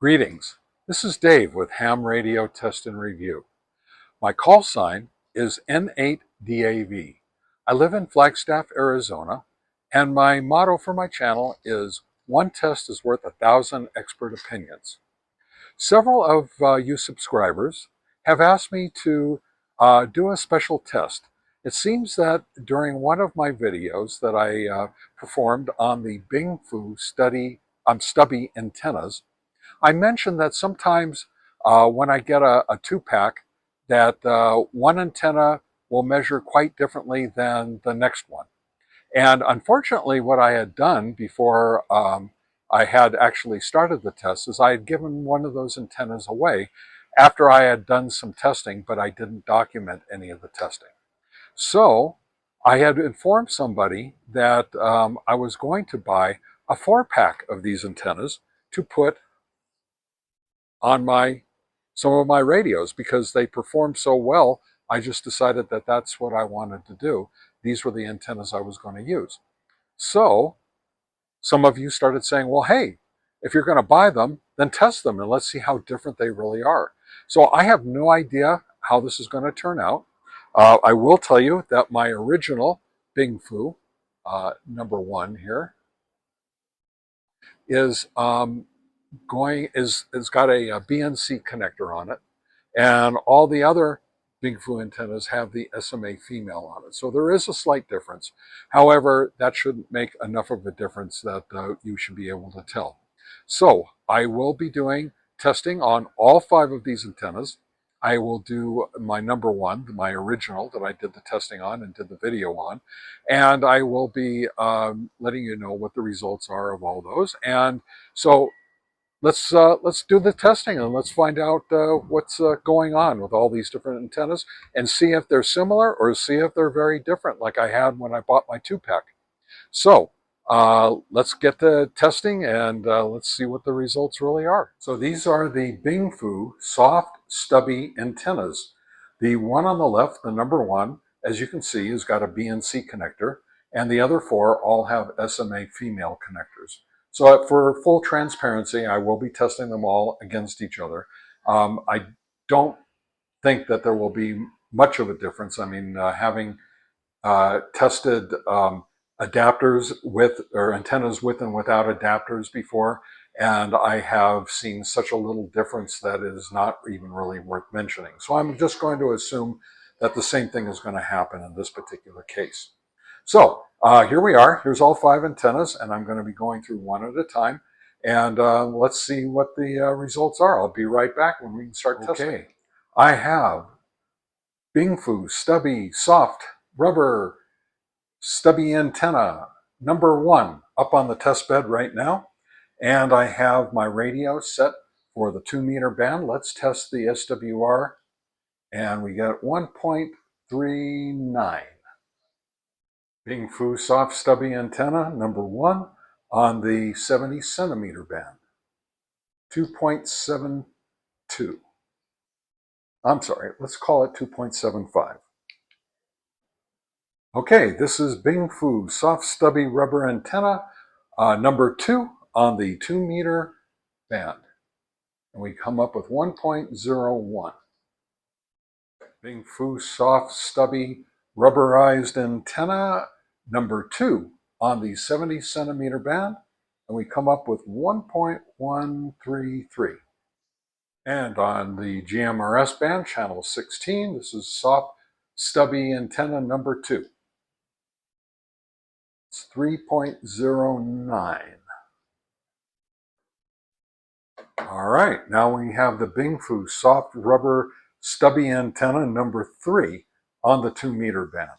Greetings, this is Dave with Ham Radio Test and Review. My call sign is N8DAV. I live in Flagstaff, Arizona, and my motto for my channel is one test is worth 1,000 expert opinions. Several of you subscribers have asked me to do a special test. It seems that during one of my videos that I performed on the Bingfu Stubby antennas, I mentioned that sometimes when I get a two-pack, that one antenna will measure quite differently than the next one. And unfortunately, what I had done before I had actually started the test is I had given one of those antennas away after I had done some testing, but I didn't document any of the testing. So I had informed somebody that I was going to buy a 4-pack of these antennas to put on some of my radios because they performed so well. I just decided that that's what I wanted to do. These were the antennas I was going to use. So some of you started saying, well, hey, if you're going to buy them, then test them and let's see how different they really are. So I have no idea how this is going to turn out. I will tell you that my original Bingfu number 1 here is it's got a BNC connector on it, and all the other Bingfu antennas have the SMA female on it. So there is a slight difference. However, that shouldn't make enough of a difference that you should be able to tell. So I will be doing testing on all 5 of these antennas. I will do my number 1, my original that I did the testing on and did the video on, and I will be letting you know what the results are of all those. And so let's do the testing and let's find out what's going on with all these different antennas and see if they're similar or see if they're very different, like I had when I bought my 2-pack. So let's get to testing and let's see what the results really are. So these are the Bingfu soft stubby antennas. The one on the left, the number 1, as you can see, has got a BNC connector, and the other 4 all have SMA female connectors. So for full transparency, I will be testing them all against each other. I don't think that there will be much of a difference. I mean, having tested adapters with, or antennas with and without adapters before, and I have seen such a little difference that it is not even really worth mentioning. So I'm just going to assume that the same thing is going to happen in this particular case. So here we are. Here's all 5 antennas, and I'm going to be going through one at a time. And let's see what the results are. I'll be right back when we can start testing. Okay, I have Bingfu Stubby Soft Rubber Stubby Antenna number 1 up on the test bed right now. And I have my radio set for the 2-meter band. Let's test the SWR, and we get 1.39. Bingfu Soft Stubby Antenna number 1 on the 70 centimeter band, 2.72. I'm sorry, let's call it 2.75. Okay, this is Bingfu Soft Stubby Rubber Antenna number 2 on the 2-meter band. And we come up with 1.01. Bingfu Soft Stubby Rubberized Antenna number 2 on the 70 centimeter band, and we come up with 1.133. And on the GMRS band, channel 16, this is Soft Stubby Antenna number 2. It's 3.09. All right, now we have the Bingfu Soft Rubber Stubby Antenna number 3 on the 2-meter band,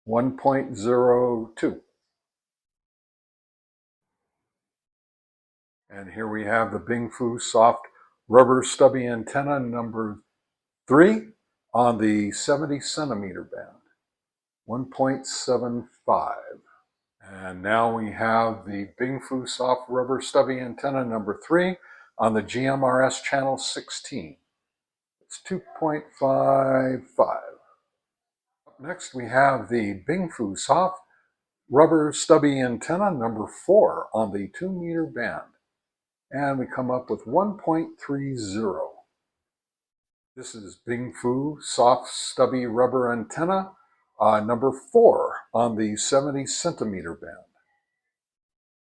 1.02. And here we have the Bingfu Soft Rubber Stubby Antenna number 3 on the 70 centimeter band, 1.75. And now we have the Bingfu Soft Rubber Stubby Antenna number 3 on the GMRS channel 16. It's 2.55. Up next we have the Bingfu Soft Rubber Stubby Antenna number 4 on the 2-meter band, and we come up with 1.30. This is Bingfu soft stubby rubber antenna, number 4 on the 70 centimeter band,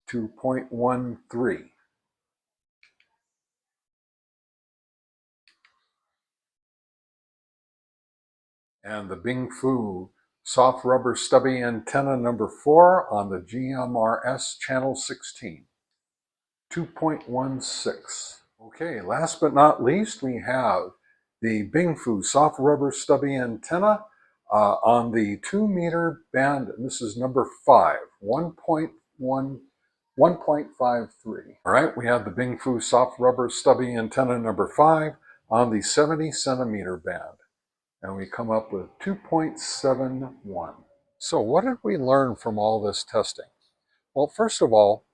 2.13. And the Bingfu soft rubber stubby antenna number 4 on the GMRS channel 16, 2.16. Okay, last but not least, we have the Bingfu soft rubber stubby antenna on the 2-meter band, and this is number 5, 1.53. All right, we have the Bingfu soft rubber stubby antenna number 5 on the 70 centimeter band, and we come up with 2.71. So what did we learn from all this testing? Well, first of all,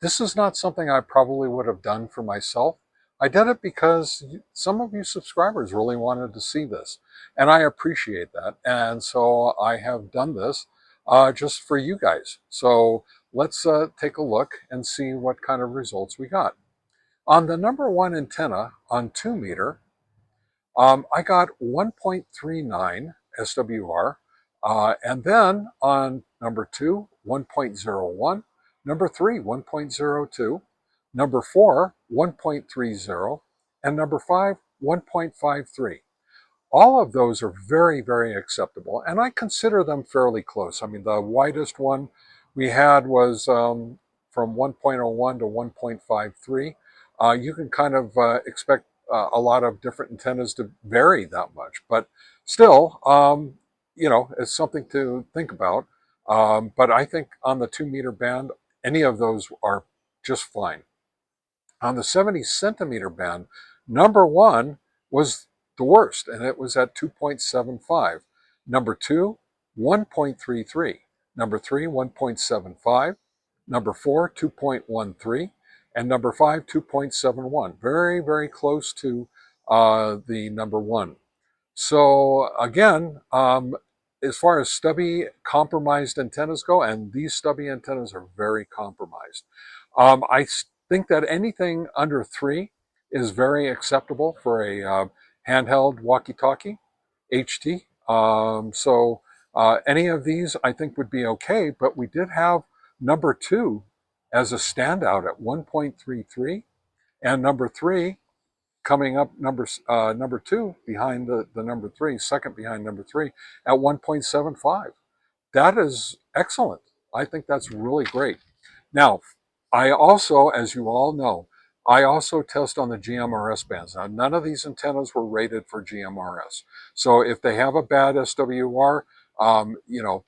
this is not something I probably would have done for myself. I did it because some of you subscribers really wanted to see this, and I appreciate that. And so I have done this just for you guys. So let's take a look and see what kind of results we got. On the number 1 antenna on 2-meter, I got 1.39 SWR, and then on number 2, 1.01, number 3, 1.02, number 4, 1.30, and number 5, 1.53. All of those are very, very acceptable, and I consider them fairly close. I mean, the widest one we had was from 1.01 to 1.53. You can kind of expect a lot of different antennas to vary that much, but still, it's something to think about. But I think on the 2-meter band, any of those are just fine. On the 70 centimeter band, number 1 was the worst, and it was at 2.75. Number 2, 1.33. Number 3, 1.75. Number 4, 2.13. And number 5, 2.71. Very, very close to the number 1. So again, as far as stubby compromised antennas go, and these stubby antennas are very compromised, I think that anything under 3 is very acceptable for a handheld walkie-talkie, HT. Any of these I think would be okay, but we did have number 2 as a standout at 1.33, and number 3 coming up number 2 behind the number 3, second behind number 3 at 1.75. That is excellent. I think that's really great. Now, I also, as you all know, I also test on the GMRS bands. Now, none of these antennas were rated for GMRS. So if they have a bad SWR,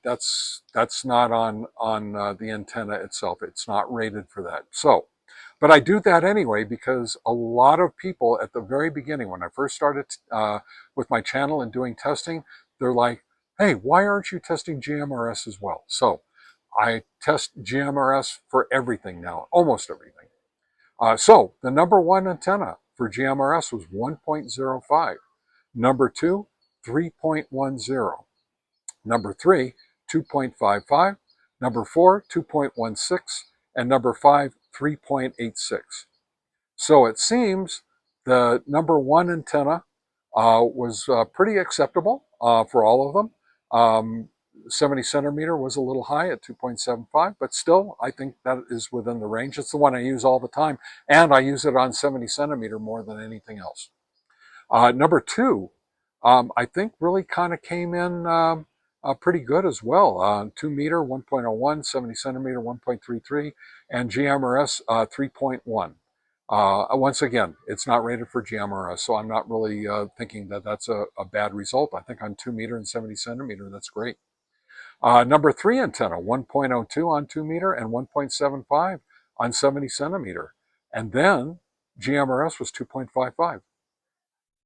that's not on the antenna itself. It's not rated for that. So, but I do that anyway because a lot of people at the very beginning, when I first started with my channel and doing testing, they're like, hey, why aren't you testing GMRS as well? So I test GMRS for everything now, almost everything. So the number 1 antenna for GMRS was 1.05. Number 2, 3.10. Number 3, 2.55. Number 4, 2.16. And number 5, 3.86. So it seems the number 1 antenna was pretty acceptable for all of them. 70 centimeter was a little high at 2.75, but still, I think that is within the range. It's the one I use all the time, and I use it on 70 centimeter more than anything else. Number 2, I think really kind of came in pretty good as well. 2 meter, 1.01, 70 centimeter, 1.33, and GMRS 3.1. Once again, it's not rated for GMRS, so I'm not really thinking that that's a bad result. I think on 2 meter and 70 centimeter, that's great. Number 3 antenna, 1.02 on 2 meter and 1.75 on 70 centimeter. And then GMRS was 2.55.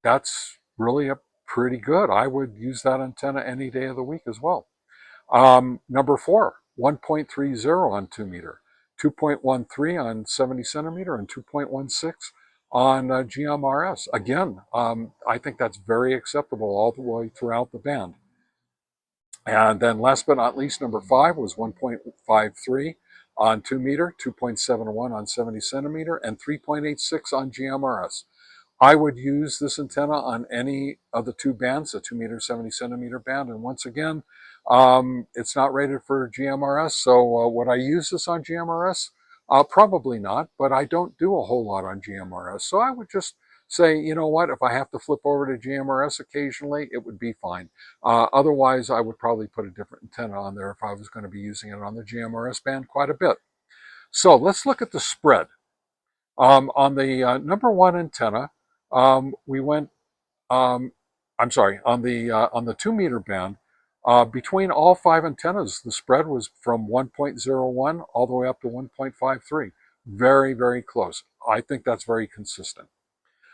That's really pretty good. I would use that antenna any day of the week as well. Number 4, 1.30 on 2 meter, 2.13 on 70 centimeter, and 2.16 on GMRS. Again, I think that's very acceptable all the way throughout the band. And then last but not least, number 5 was 1.53 on 2 meter, 2.71 on 70 centimeter, and 3.86 on GMRS. I would use this antenna on any of the two bands, the 2 meter, 70 centimeter band. And once again, it's not rated for GMRS. So would I use this on GMRS? Probably not, but I don't do a whole lot on GMRS. So I would just say, you know what, if I have to flip over to GMRS occasionally, it would be fine. Otherwise, I would probably put a different antenna on there if I was going to be using it on the GMRS band quite a bit. So let's look at the spread. On the number one antenna, we went, I'm sorry, on the 2 meter band, between all 5 antennas, the spread was from 1.01 all the way up to 1.53. Very, very close. I think that's very consistent.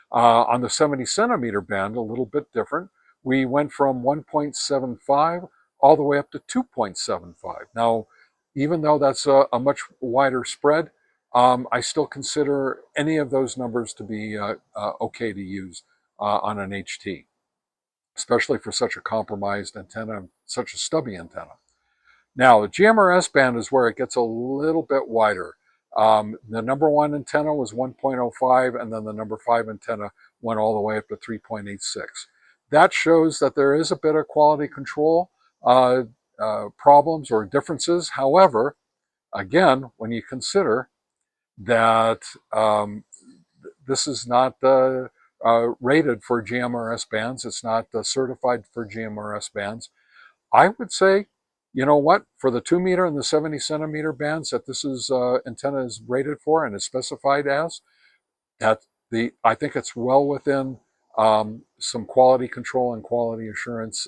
On the 70 centimeter band, a little bit different. We went from 1.75 all the way up to 2.75. Now, even though that's a much wider spread, I still consider any of those numbers to be okay to use on an HT, especially for such a compromised antenna, such a stubby antenna. Now, the GMRS band is where it gets a little bit wider. The number one antenna was 1.05, and then the number 5 antenna went all the way up to 3.86. That shows that there is a bit of quality control problems or differences. However, again, when you consider that this is not rated for GMRS bands, it's not certified for GMRS bands, I would say, you know what, for the 2 meter and the 70 centimeter bands that this is antenna is rated for and is specified as, I think it's well within some quality control and quality assurance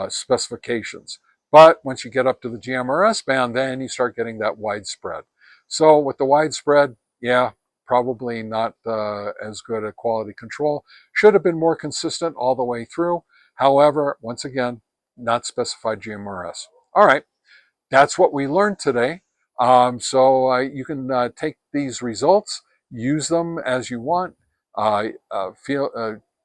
specifications. But once you get up to the GMRS band, then you start getting that widespread. So with the widespread, yeah, probably not as good a quality control. Should have been more consistent all the way through. However, once again, not specified GMRS. All right, that's what we learned today. So you can take these results, use them as you want.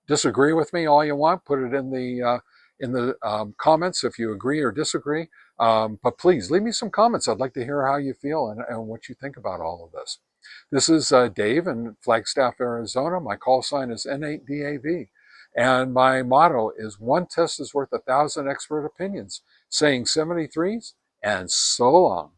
Disagree with me all you want. Put it in the comments if you agree or disagree. But please leave me some comments. I'd like to hear how you feel and what you think about all of this. This is Dave in Flagstaff, Arizona. My call sign is N8DAV. And my motto is one test is worth 1,000 expert opinions, saying 73s and so long.